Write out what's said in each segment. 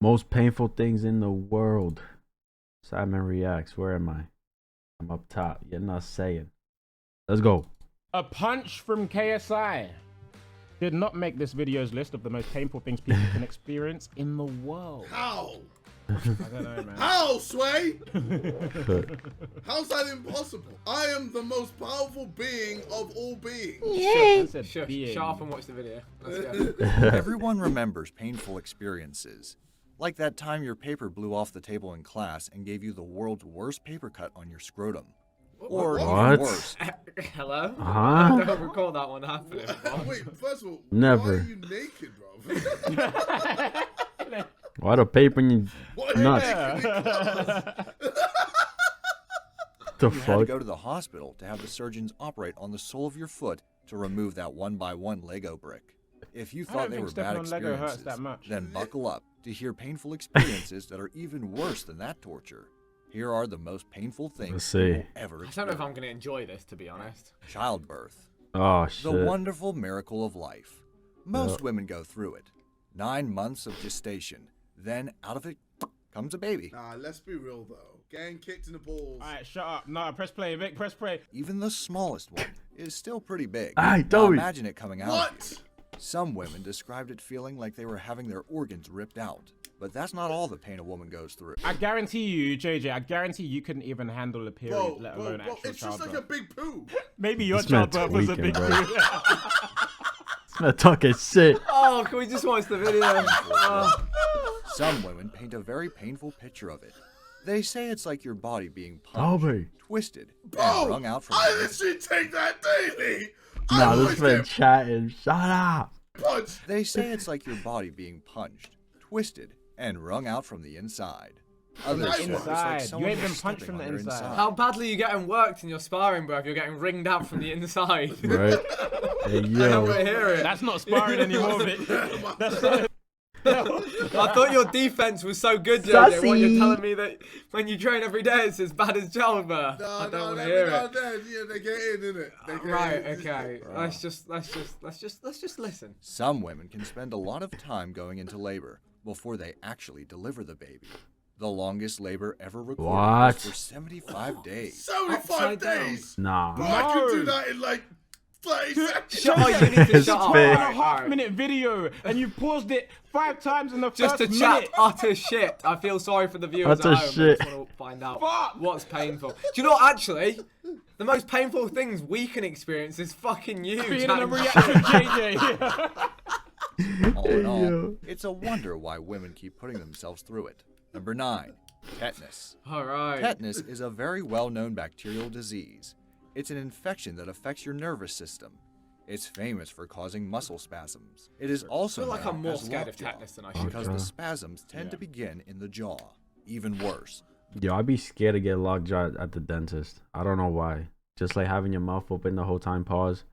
Most painful things in the world. SidemenReacts. Where am I? I'm up top. You're not saying. Let's go. A punch from KSI did not make this video's list of the most painful things people can experience in the world. How? I don't know, man. How, Sway? How's that impossible? I am the most powerful being of all beings. Yay! Shut up and watch the video. Let's go. Everyone remembers painful experiences. Like that time your paper blew off the table in class and gave you the world's worst paper cut on your scrotum. Or What? even worse. Hello? Huh? I don't recall that one happening. Wait, first of all, Never. why are you naked, bro? Why the paper in your Why are you nuts? naked in class? The You had to fuck? go to the hospital to have the surgeons operate on the sole of your foot to remove that 1x1 Lego brick. If you I thought don't they think were stepping bad on Lego hurts experiences, that much. then buckle up to hear painful experiences that are even worse than that torture. Here are the most painful things Let's you see. will ever I don't know if experience. I'm going to enjoy this, to be honest. Childbirth. Oh The shit. wonderful miracle of life. Most women go through it. 9 months of gestation. Then out of it comes a baby. Nah, let's be real though. Getting kicked in the balls. Alright, shut up. No, press play, Vic, press play. Even the smallest one is still pretty big. Aye, Now Toby. imagine it coming out of What? you. Some women described it feeling like they were having their organs ripped out. But that's not all the pain a woman goes through. I guarantee you, JJ, I guarantee you couldn't even handle a period, Bro, let bro, alone bro, actual it's just childbirth. like a big poo. Maybe your This man childbirth was a tweaking, big bro. deal. This man talking shit. Oh, can we just watch the video? Oh. Some women paint a very painful picture of it. They say it's like your body being punched, Toby. twisted, and Bro, wrung out from I the inside. literally take that daily. I Nah, always this man get chatting. Shut up. punched. They say it's like your body being punched, twisted, and wrung out from the inside. Others say it's like inside. You someone ain't been was punched stepping from on the your inside. How badly are you getting worked in your sparring, bro, if you're getting ringed out from the inside? Right? Hey I don't yo. want to hear it. That's not sparring anymore, Vic. That's not. I thought your defense was so good, JJ. What you're telling me that when you train every day it's as bad as childbirth. I don't want to hear it. Yeah, they get in, innit? They get Right, in. okay. Let's just listen. Some women can spend a lot of time going into labor before they actually deliver the baby. The longest labor ever recorded What? was for 75 days. 75 Upside down. days. Nah. Bro, I can do No. that in like 30 seconds. Shut up, you need to It's shut up. fair. A half-minute video, and you paused it 5 times in the Just first to chat minute. utter shit. I feel sorry for the viewers Utter at home. shit. I just want to find out Fuck. what's painful. Do you know what, actually? The most painful things we can experience is fucking you. Being in a chatting reaction, shit. JJ. All in all, Yo. it's a wonder why women keep putting themselves through it. Number 9, tetanus. Alright. Tetanus is a very well-known bacterial disease. It's an infection that affects your nervous system. It's famous for causing muscle spasms. It is I also feel like known I'm more as scared of lockjaw tetanus than I should. because Okay. the spasms tend to begin in the jaw. Even worse, Yo, I'd be scared to get lockjaw at the dentist. I don't know why. Just like having your mouth open the whole time, pause,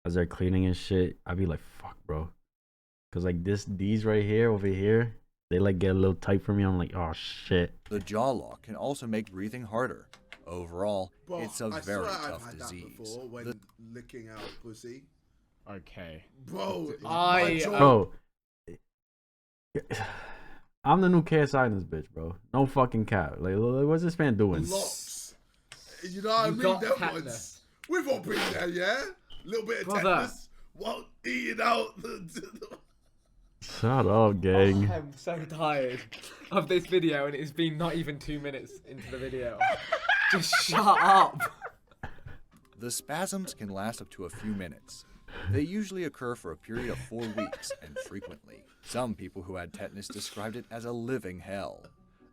as they're cleaning and shit. I'd be like, fuck, bro. Cause like these right here, over here, they like get a little tight for me. I'm like, oh shit. the jaw lock can also make breathing harder. Overall, Bro, it's a I very swear I've tough had that disease. before when licking out pussy. Okay. Bro, I- my jaw- Bro, I'm the new KSI in this bitch, bro. No fucking cap. Like, what's this man doing? locks. You know what I You mean? got Them tetanus. ones. We've all been there, yeah? Little bit of Brother. tetanus while eating out the Shut up, gang. I'm so tired of this video and it's been not even 2 minutes into the video. Just shut up. The spasms can last up to a few minutes. They usually occur for a period of 4 weeks and frequently. Some people who had tetanus described it as a living hell.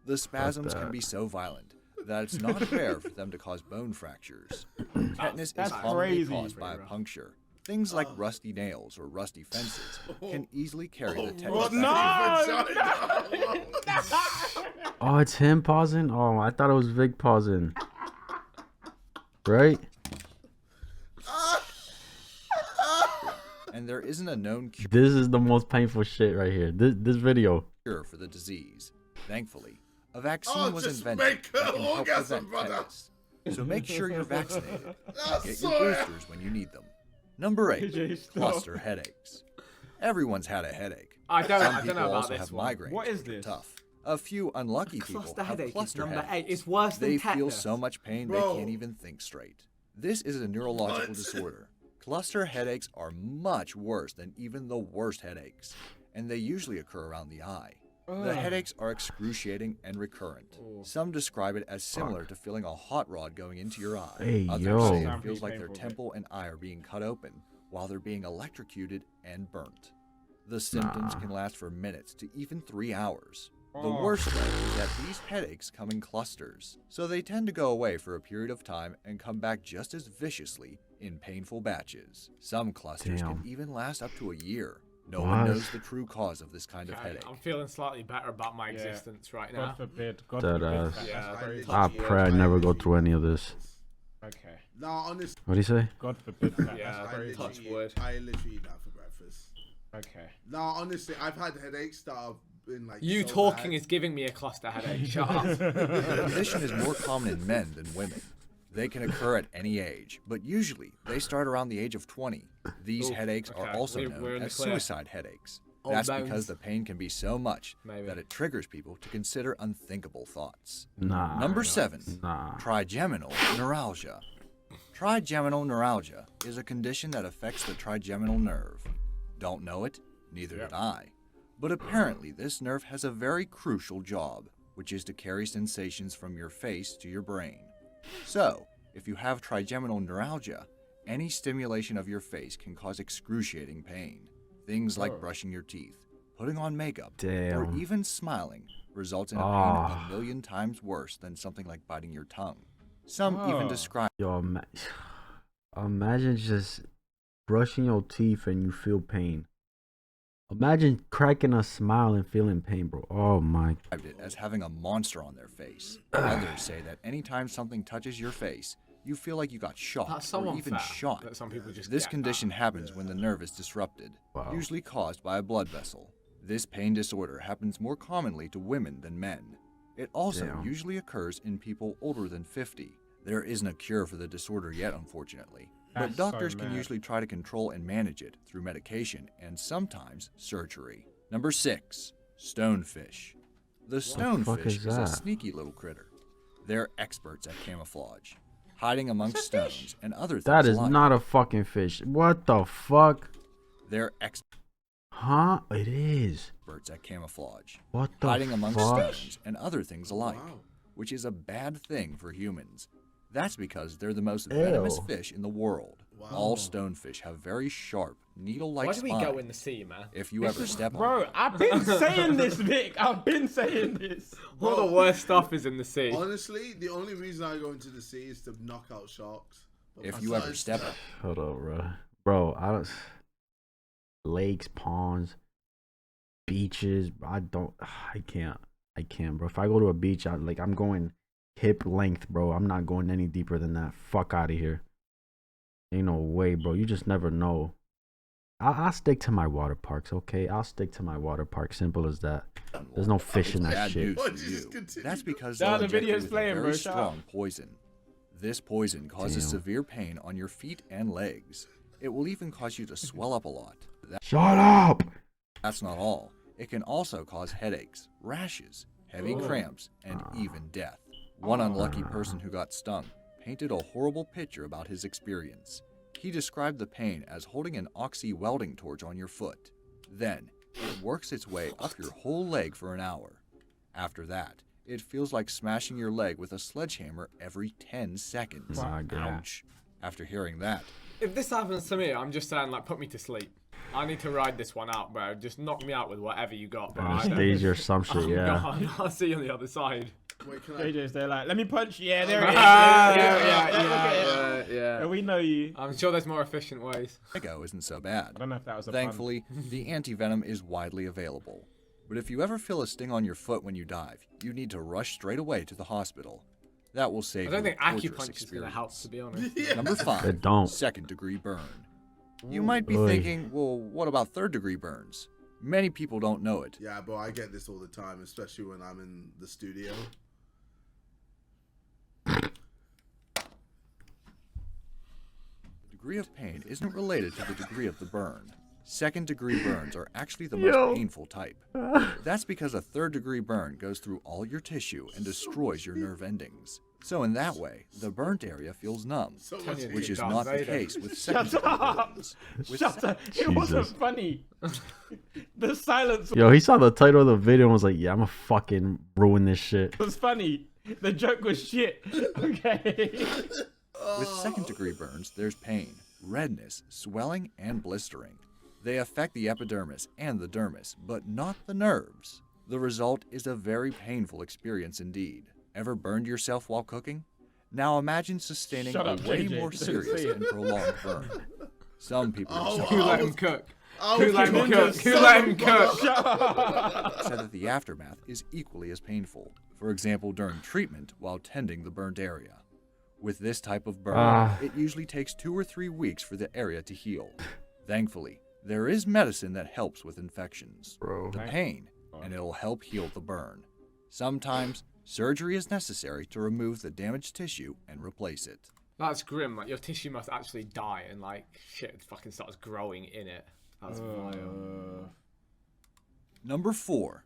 The spasms can be so violent that it's not rare for them to cause bone fractures. Tetanus That's is commonly crazy. caused by a puncture. Things like rusty nails or rusty fences can easily carry the tetanus. Rusty No! vagina. Oh, it's him pausing? Oh, I thought it was Vic pausing. Right? And there isn't a known This is the most painful shit right here. This video. cure for the disease. Thankfully, a vaccine Oh, was just invented make that her can help orgasm, prevent brother. tetanus. So make sure you're vaccinated. That's Get so your boosters when you need them. Number 8, AJ, stop. cluster headaches. Everyone's had a headache. I Some don't people know about also this have one. migraines. What is which are this? Tough. A few unlucky people Cluster have headache is cluster number headaches. 8. It's worse than They feel tetanus. so much pain Bro. they can't even think straight. This is a neurological What? disorder. Cluster headaches are much worse than even the worst headaches, and they usually occur around the eye. The headaches are excruciating and recurrent. Some describe it as similar to feeling a hot rod going into your eye. Hey, Others yo. say it Sound feels pretty like their painful, temple and eye are being cut open while they're being electrocuted and burnt. The symptoms can last for minutes to even 3 hours. The worst thing is that these headaches come in clusters, so they tend to go away for a period of time and come back just as viciously in painful batches. Some clusters can even last up to a year. No one knows the true cause of this kind of headache. I'm feeling slightly better about my existence right now. God forbid. God That forbid. ass. That's Yeah, very I pray I never go through any of this. Okay. No, honestly, What do you say? God forbid that. Yeah, That's I very touch literally, wood. I literally eat that for breakfast. Okay. No, honestly, I've had headaches that have been like. You so talking bad. is giving me a cluster headache. Shut up. The condition is more common in men than women. They can occur at any age, but usually they start around the age of 20. These Ooh, headaches are okay. also We're known in the as clear. suicide headaches. Old That's bones. because the pain can be so much Maybe. that it triggers people to consider unthinkable thoughts. Nah. Number 7, Nah. trigeminal neuralgia. Trigeminal neuralgia is a condition that affects the trigeminal nerve. Don't know it? Neither did I. But apparently this nerve has a very crucial job, which is to carry sensations from your face to your brain. So, if you have trigeminal neuralgia, any stimulation of your face can cause excruciating pain. Things like brushing your teeth, putting on makeup, or Damn. even smiling results in a pain a million times worse than something like biting your tongue. Some even describe Yo, imagine just brushing your teeth and you feel pain. Imagine cracking a smile and feeling pain, bro. Oh my. it as having a monster on their face. Others say that anytime something touches your face, you feel like you got shocked That's so or even unfair shot. that some people just This get condition happens when the nerve is disrupted, Wow. usually caused by a blood vessel. This pain disorder happens more commonly to women than men. It also Damn. usually occurs in people older than 50. There isn't a cure for the disorder yet, unfortunately. That's But doctors so can mad. usually try to control and manage it through medication and sometimes surgery. Number 6, stonefish. The stonefish is is a that? sneaky little critter. They're experts at camouflage, hiding amongst stones and other things That is alike. not a fucking fish. What the fuck? They're experts Huh? It is. at camouflage, What the hiding amongst fuck? stones and other things alike, Wow. which is a bad thing for humans. That's because they're the most venomous Ew. fish in the world. Wow. All stonefish have very sharp, needle-like Why do we spines. go in the sea, man? If you ever step on Bro, them. I've been saying this, Vic. I've been saying this. All the worst stuff is in the sea. Honestly, the only reason I go into the sea is to knock out sharks. But If you ever besides step that- Hold up, bro. Bro, I don't. Lakes, ponds, beaches. I can't, bro. If I go to a beach, I'm going hip length, bro. I'm not going any deeper than that. Fuck out of here. Ain't no way, bro. You just never know. I'll stick to my water parks, okay? I'll stick to my water park. Simple as that. There's no fish in that Bad shit. news Why for don't you just you. continue? That's because Nah, they'll the inject you video's with playing, a bro. very Shut strong poison. This poison causes Damn. severe pain on your feet and legs. It will even cause you to swell up a lot. Shut up! That's not all. It can also cause headaches, rashes, heavy cramps, and even death. One unlucky person who got stung painted a horrible picture about his experience. He described the pain as holding an oxy welding torch on your foot. Then, it works its way up your whole leg for an hour. After that, it feels like smashing your leg with a sledgehammer every 10 seconds. My God. Ouch. After hearing that, If this happens to me, I'm just saying, like, put me to sleep. I need to ride this one out, bro. Just knock me out with whatever you got, bro. Anesthesia or some shit, I'm yeah. gone. I'll see you on the other side. Wait, can I? JJ's there like, let me punch. Yeah, there it is. Yeah. We know you. I'm sure there's more efficient ways. Lego isn't so bad. I don't know if that was a pun. Thankfully, the anti-venom is widely available. But if you ever feel a sting on your foot when you dive, you need to rush straight away to the hospital. That will save I don't you think a torturous acupuncture is going to help, experience. to be honest. Yeah. Number 5, It don't. second-degree burn. You might be Oy. thinking, well, what about third-degree burns? Many people don't know it. Yeah, bro, I get this all the time, especially when I'm in the studio. The degree of pain isn't related to the degree of the burn. Second-degree burns are actually the most painful type. That's because a third-degree burn goes through all your tissue and destroys your nerve endings. So in that way, the burnt area feels numb, which is not the case with second-degree burns. Shut up! It wasn't funny. The silence Yo, he saw the title of the video and was like, yeah, I'm gonna fucking ruin this shit. was funny. The joke was shit. Okay. With second-degree burns, there's pain, redness, swelling, and blistering. They affect the epidermis and the dermis, but not the nerves. The result is a very painful experience indeed. Ever burned yourself while cooking? Now imagine sustaining a way more serious and prolonged burn. Some people Who let him cook? Who let him cook? Who let him cook? said that the aftermath is equally as painful. For example, during treatment while tending the burnt area. With this type of burn, it usually takes 2 or 3 weeks for the area to heal. Thankfully, there is medicine that helps with infections. The pain, and it'll help heal the burn. Sometimes, surgery is necessary to remove the damaged tissue and replace it. That's grim. Like, your tissue must actually die and, like, shit fucking starts growing in it. That's vile. Number 4.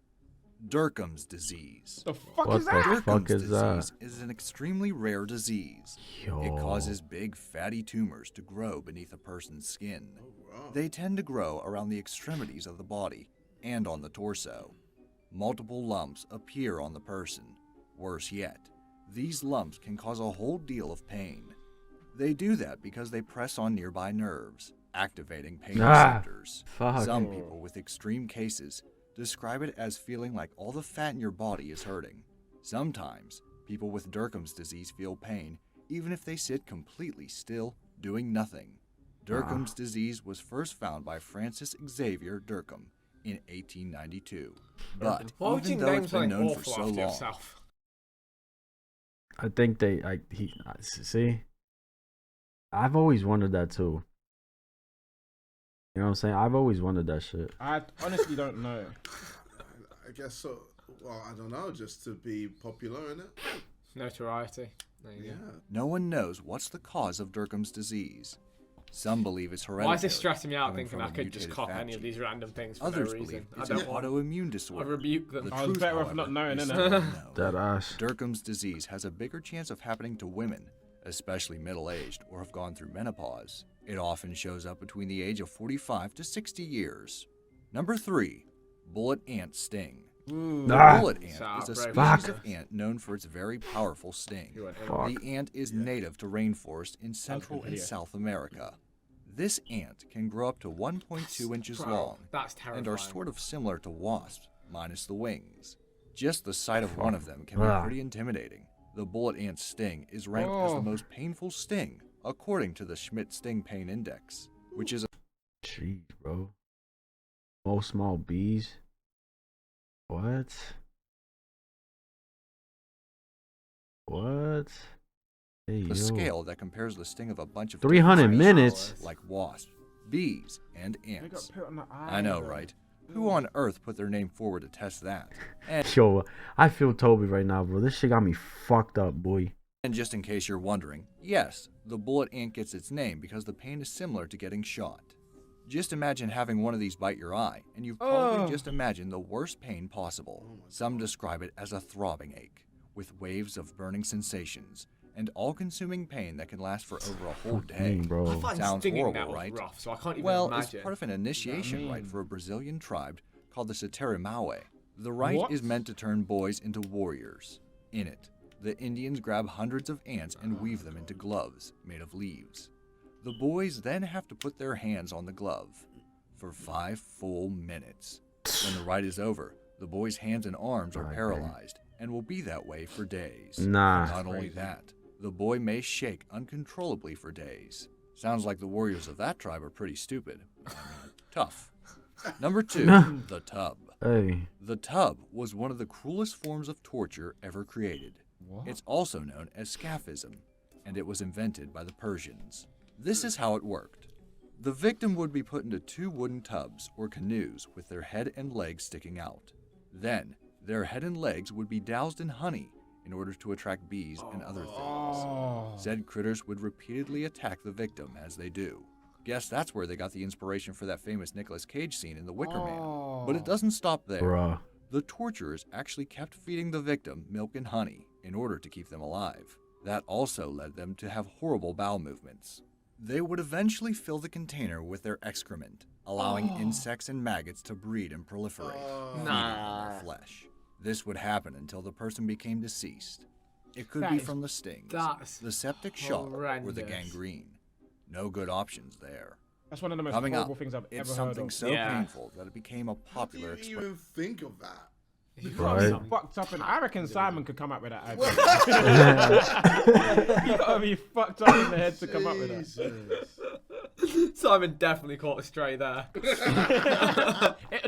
Derkham's disease. The fuck What is the that? fuck Derkham's is that? disease is an extremely rare disease. Yo. It causes big fatty tumors to grow beneath a person's skin. They tend to grow around the extremities of the body and on the torso. Multiple lumps appear on the person. Worse yet, these lumps can cause a whole deal of pain. They do that because they press on nearby nerves, activating pain receptors. Fuck. Some people with extreme cases describe it as feeling like all the fat in your body is hurting. Sometimes, people with Derkham's disease feel pain even if they sit completely still, doing nothing. Derkham's disease was first found by Francis Xavier Derkham in 1892. But Why would you even though name it's been something known for awful so after long, yourself? I think see, I've always wondered that too. You know what I'm saying? I've always wondered that shit. I honestly don't know. I guess so. Well, I don't know, just to be popular, innit? Notoriety. There you go. no one knows what's the cause of Derkham's disease. Some believe it's hereditary. Why is this stressing me out coming thinking from I a could just mutated cop fat any of gene. these random things for Others no reason? believe I it's an don't want. autoimmune I disorder. rebuke them. The I was truth, better off however, not knowing, is innit? still unknown. Dead ass. Derkham's disease has a bigger chance of happening to women, especially middle-aged or have gone through menopause. It often shows up between the age of 45 to 60 years. Number 3, bullet ant sting. Ooh. The bullet ant Stop, is a bro. species of ant known for its very powerful sting. You went in. Fuck. The ant is native to rainforest in Central and video. South America. This ant can grow up to 1.2 inches Bro, long that's and terrifying. are sort of similar to wasps, minus the wings. Just the sight of one of them can be Ah. pretty intimidating. The bullet ant's sting is ranked as the most painful sting, according to the Schmidt Sting Pain Index, which is Jeez, bro. Most small bees. What? What? Hey, a yo. scale that compares the sting of a bunch of 300 different minutes? species like wasps, bees, and They got ants. put on the I know, bro. right? Who on earth put their name forward to test that? Yo, I feel Toby right now, bro. This shit got me fucked up, boy. And just in case you're wondering, yes, the bullet ant gets its name because the pain is similar to getting shot. Just imagine having one of these bite your eye, and you've probably just imagined the worst pain possible. Some describe it as a throbbing ache, with waves of burning sensations, and all-consuming pain that can last for over a whole day. Bro. I find Sounds stinging horrible, now right? rough, so I can't even Well, imagine. it's part of an initiation rite for a Brazilian tribe called the Saterimawe. The rite What? is meant to turn boys into warriors. In it, the Indians grab hundreds of ants and weave them into gloves made of leaves. The boys then have to put their hands on the glove for 5 full minutes. When the rite is over, the boys' hands and arms are paralyzed and will be that way for days. Nah. Not only that, the boy may shake uncontrollably for days. Sounds like the warriors of that tribe are pretty stupid. I mean, tough. Number 2, the tub. Hey. The tub was one of the cruelest forms of torture ever created. It's also known as scaphism, and it was invented by the Persians. This is how it worked. The victim would be put into 2 wooden tubs or canoes with their head and legs sticking out. Then, their head and legs would be doused in honey in order to attract bees and other things. Said critters would repeatedly attack the victim as they do. Guess that's where they got the inspiration for that famous Nicolas Cage scene in The Wicker Man. But it doesn't stop there. Bruh. The torturers actually kept feeding the victim milk and honey in order to keep them alive. That also led them to have horrible bowel movements. They would eventually fill the container with their excrement, allowing insects and maggots to breed and proliferate, feeding on their flesh. This would happen until the person became deceased. It could be from the stings, the septic shock, or the gangrene. No good options there. That's one of the most Coming horrible up, things I've ever it's heard something of. so painful that it became a popular How do you expression. even think of that? You Right. can't be fucked up, and I reckon Simon could come up with that idea. You gotta be fucked up in the head to come up with that. Jesus. Simon definitely caught a stray there.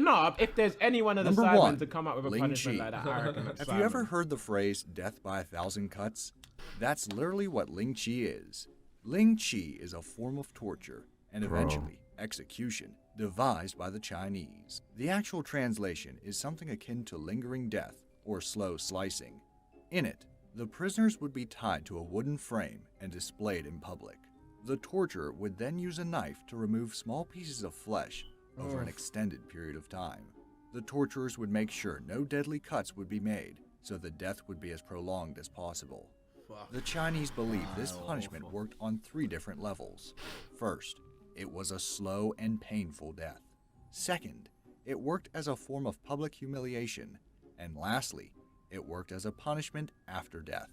No, if there's any one of the Number Sidemen one, to come up with a Ling punishment Chi. like that, I reckon it's Have Simon. you ever heard the phrase death by 1,000 cuts? That's literally what Ling Chi is. Ling Chi is a form of torture and eventually execution devised by the Chinese. The actual translation is something akin to lingering death or slow slicing. In it, the prisoners would be tied to a wooden frame and displayed in public. The torturer would then use a knife to remove small pieces of flesh over an extended period of time. The torturers would make sure no deadly cuts would be made, so the death would be as prolonged as possible. The Chinese believed this punishment worked on 3 different levels. First, it was a slow and painful death. Second, it worked as a form of public humiliation. And lastly, it worked as a punishment after death.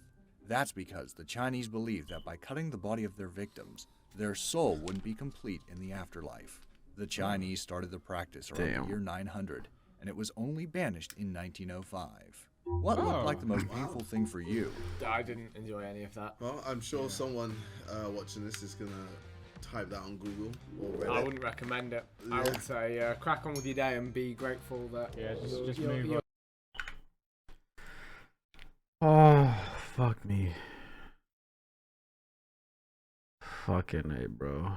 That's because the Chinese believed that by cutting the body of their victims, their soul wouldn't be complete in the afterlife. The Chinese started the practice around the year 900, and it was only banished in 1905. What looked like the most painful thing for you? I didn't enjoy any of that. Well, I'm sure someone watching this is gonna type that on Google or Reddit. I wouldn't recommend it. I would say crack on with your day and be grateful that just move on. Oh, fuck me. Fucking A, bro.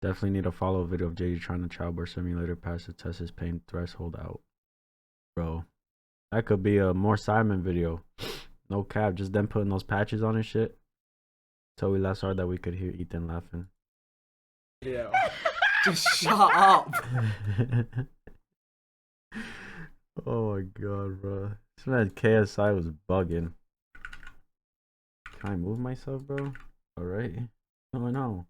Definitely need to follow a video of JD trying to childbirth simulator pass to test his pain threshold out. Bro, that could be a more Sidemen video. No cap, just them putting those patches on and shit. So we laughed so hard that we could hear Ethan laughing. Yeah. Just shut up. Oh my god, bro. This man KSI was bugging. Can I move myself, bro? Alright. What's going on?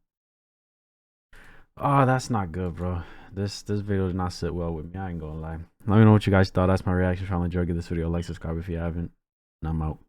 Oh, that's not good, bro. This video did not sit well with me. I ain't gonna lie. Let me know what you guys thought. That's my reaction. If you enjoyed, give this video a like, subscribe if you haven't. And I'm out.